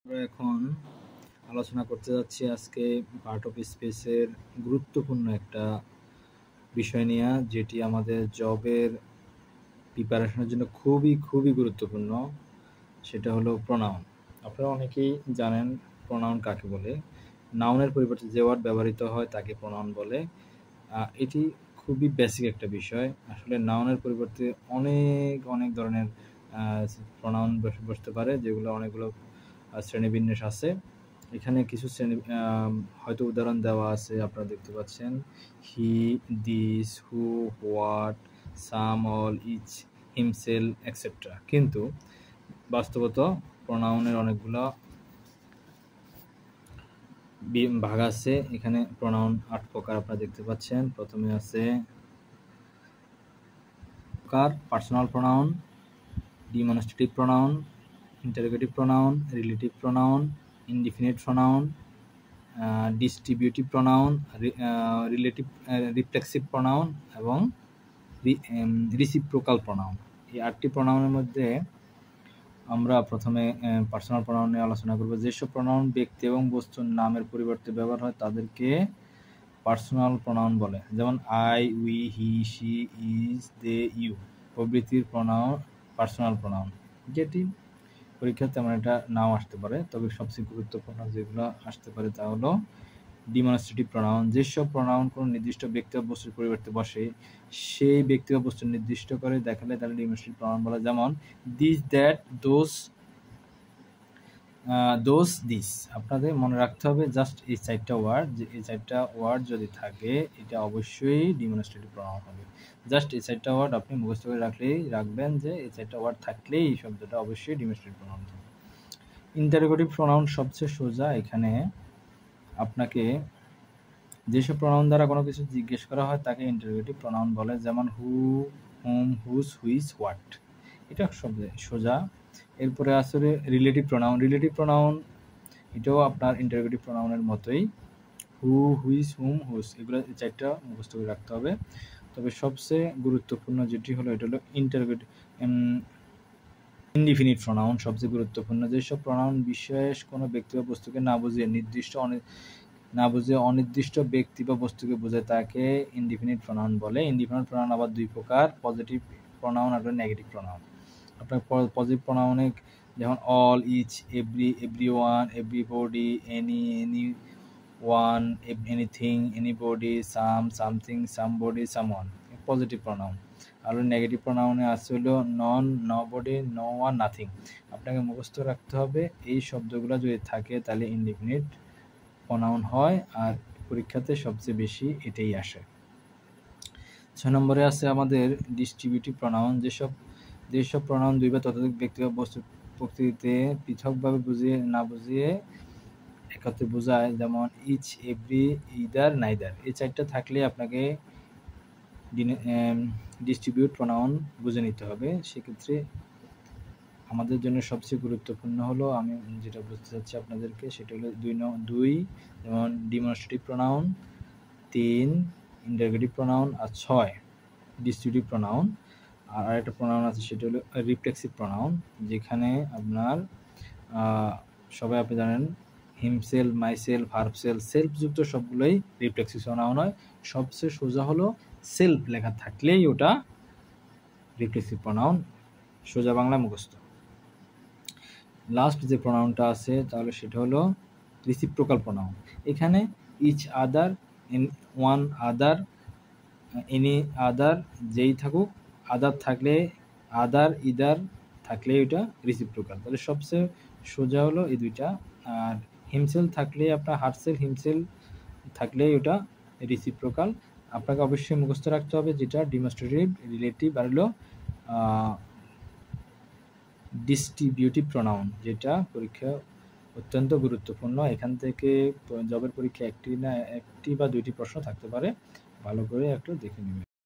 আমরা এখন আলোচনা করতে যাচ্ছি আজকে পার্ট অফ স্পেসের গুরুত্বপূর্ণ একটা বিষয় নিয়ে, যেটি আমাদের জবের প্রিপারেশনের জন্য খুবই গুরুত্বপূর্ণ। সেটা হলো প্রোনাউন। আপনারা অনেকেই জানেন প্রোনাউন কাকে বলে। নাউনের পরিবর্তে যে ওয়ার্ড ব্যবহৃত হয় তাকে প্রোনাউন বলে। এটি খুবই বেসিক একটা বিষয়। আসলে নাউনের পরিবর্তে অনেক ধরনের প্রোনাউন বসতে পারে, যেগুলো অনেকগুলো শ্রেণীবিন্যাস আছে। এখানে কিছু শ্রেণী হয়তো উদাহরণ দেওয়া আছে, আপনারা দেখতে পাচ্ছেন। He, this, who, what, some, all, each, himself, etcetera. কিন্তু বাস্তবত প্রোনাউনের অনেকগুলো ভাগ আছে। এখানে প্রোনাউন 8 প্রকার আপনারা দেখতে পাচ্ছেন। প্রথমে আছে personal pronoun, demonstrative pronoun, interrogative pronoun, relative pronoun, indefinite pronoun, distributive pronoun, reflexive pronoun এবং রিসিপ্রোকাল প্রোনাউন। এই 8টি প্রোনাউনের মধ্যে আমরা প্রথমে পার্সোনাল প্রোনাউন নিয়ে আলোচনা করব। যেসব প্রোনাউন ব্যক্তি এবং বস্তুর নামের পরিবর্তে ব্যবহার হয় তাদেরকে পার্সোনাল প্রোনাউন বলে। যেমন I, we, he, she, is, they, you প্রভৃতির প্রোনাউন পার্সোনাল প্রোনাউন। যেটি পরীক্ষাতে তেমন এটা নাও আসতে পারে, তবে সবচেয়ে গুরুত্বপূর্ণ যেগুলো আসতে পারে তা হলো ডিমনস্ট্রেটিভ প্রোনাউন। যেসব প্রোনাউন কোনো নির্দিষ্ট ব্যক্তি বা বস্তুর পরিবর্তে বসে, সেই ব্যক্তি বা বস্তু নির্দিষ্ট করে দেখালে তাহলে ডিমনস্ট্রেটিভ প্রোনাউন বলা। যেমন দিস, দ্যাট, দোজ, দিস। আপনাদের মনে রাখতে হবে জাস্ট এই 4টা ওয়ার্ড, যে এই 4টা ওয়ার্ড যদি থাকে এটা অবশ্যই ডিমনস্ট্রেটিভ প্রোনাউন হবে। জাস্ট এই 4টা ওয়ার্ড আপনি মুখস্থ করে রাখবেন যে এই 4টা ওয়ার্ড থাকলেই এই শব্দটা অবশ্যই ডিমনস্ট্রেটিভ প্রোনাউন হবে। ইন্টারোগেটিভ প্রোনাউন সবচেয়ে সোজা। এখানে আপনাকে যেসব প্রোনাউন দ্বারা কোনো কিছু জিজ্ঞেস করা হয় তাকে ইন্টারোগেটিভ প্রোনাউন বলে। যেমন হু, হুম, হুজ, হুইচ, হোয়াট। এটা সবচেয়ে সোজা। এরপরে আসলে রিলেটিভ প্রোনাউন। রিলেটিভ প্রোনাউন এটাও আপনার ইন্টারোগেটিভ প্রোনাউনের মতোই। হু, হুইচ, হুম, হুজ, এগুলো 4টা মুখস্থ করে রাখতে হবে। তবে সবচেয়ে গুরুত্বপূর্ণ যেটি হলো এটা হলো ইনডিফিনিট প্রোনাউন। সবচেয়ে গুরুত্বপূর্ণ। যেসব প্রোনাউন বিশেষ কোনো ব্যক্তি বা বস্তুকে না বুঝিয়ে অনির্দিষ্ট ব্যক্তি বা বস্তুকে বোঝায় তাকে ইনডিফিনিট প্রোনাউন বলে। ইনডিফিনিট প্রোনাউন আবার 2 প্রকার, পজিটিভ প্রোনাউন আর নেগেটিভ প্রোনাউন। আপনার পজিটিভ প্রোনাউনে যেমন all, each, everyone, everybody, anyone, anything, anybody, something, somebody, someone positive pronoun. আর নেগেটিভ প্রোনাউনে আছে হলো none, nobody, no one, nothing. আপনাকে মুখস্থ রাখতে হবে এই শব্দগুলো যদি থাকে তাহলে ইনডিফিনিট প্রোনাউন হয়, আর পরীক্ষাতে সবচেয়ে বেশি এটাই আসে। 6 নম্বরে আছে আমাদের ডিস্ট্রিবিউটিভ প্রোনাউন। যেসব প্রোনাউন 2 বা ততোধিক ব্যক্তি বা বস্তুর প্রকৃতিতে পৃথকভাবে না বুঝিয়ে একত্রে বোঝায়। যেমন ইচ, এভরি, ইদার, নাইদার। এই 4টা থাকলে আপনাকে ডিস্ট্রিবিউট প্রোনাউন বুঝে নিতে হবে। সেক্ষেত্রে আমাদের জন্য সবচেয়ে গুরুত্বপূর্ণ হলো, আমি যেটা বলতে চাচ্ছি আপনাদেরকে, সেটা হলো 2 যেমন ডিমনস্ট্রেটিভ প্রোনাউন, 3 ইন্টারোগেটিভ প্রোনাউন, আর 6 ডিস্ট্রিবিউটিভ প্রোনাউন। আর আরেকটা প্রোনাউন আছে সেটা হলো রিফ্লেক্সিভ প্রোনাউন, যেখানে আপনার সবাই আপনি জানেন হিমসেল, মাইসেল, ভার্বসেল, সেলফযুক্ত সবগুলোই রিফ্লেক্সিভ প্রোনাউন হয়। সবচেয়ে সোজা হলো সেলফ লেখা থাকলেই ওটা রিফ্লেক্সিভ প্রোনাউন, সোজা বাংলা মুখস্থ। লাস্ট যে প্রোনাউনটা আছে তাহলে সেটা হলো রিসিপ্রোকাল প্রোনাউন। এখানে ইচ আদার, ওয়ান আদার, এনি আদার যেই থাকুক, আদার থাকলে, আদার, ইদার থাকলে ওইটা রিসিপ্রোকাল। তাহলে সবচেয়ে সোজা হলো এই 2টা। আর হিমসেল থাকলে আপনার হার্টসেল, হিমসেল থাকলে ওটা রিসিপ্রোকাল। আপনাকে অবশ্যই মুখস্থ রাখতে হবে যেটা ডিমনস্ট্রেটিভ, রিলেটিভ আর হলো ডিস্ট্রিবিউটিভ প্রোনাউন, যেটা পরীক্ষা অত্যন্ত গুরুত্বপূর্ণ। এখান থেকে জবের পরীক্ষা একটি বা 2টি প্রশ্ন থাকতে পারে, ভালো করে একটু দেখে নেবেন।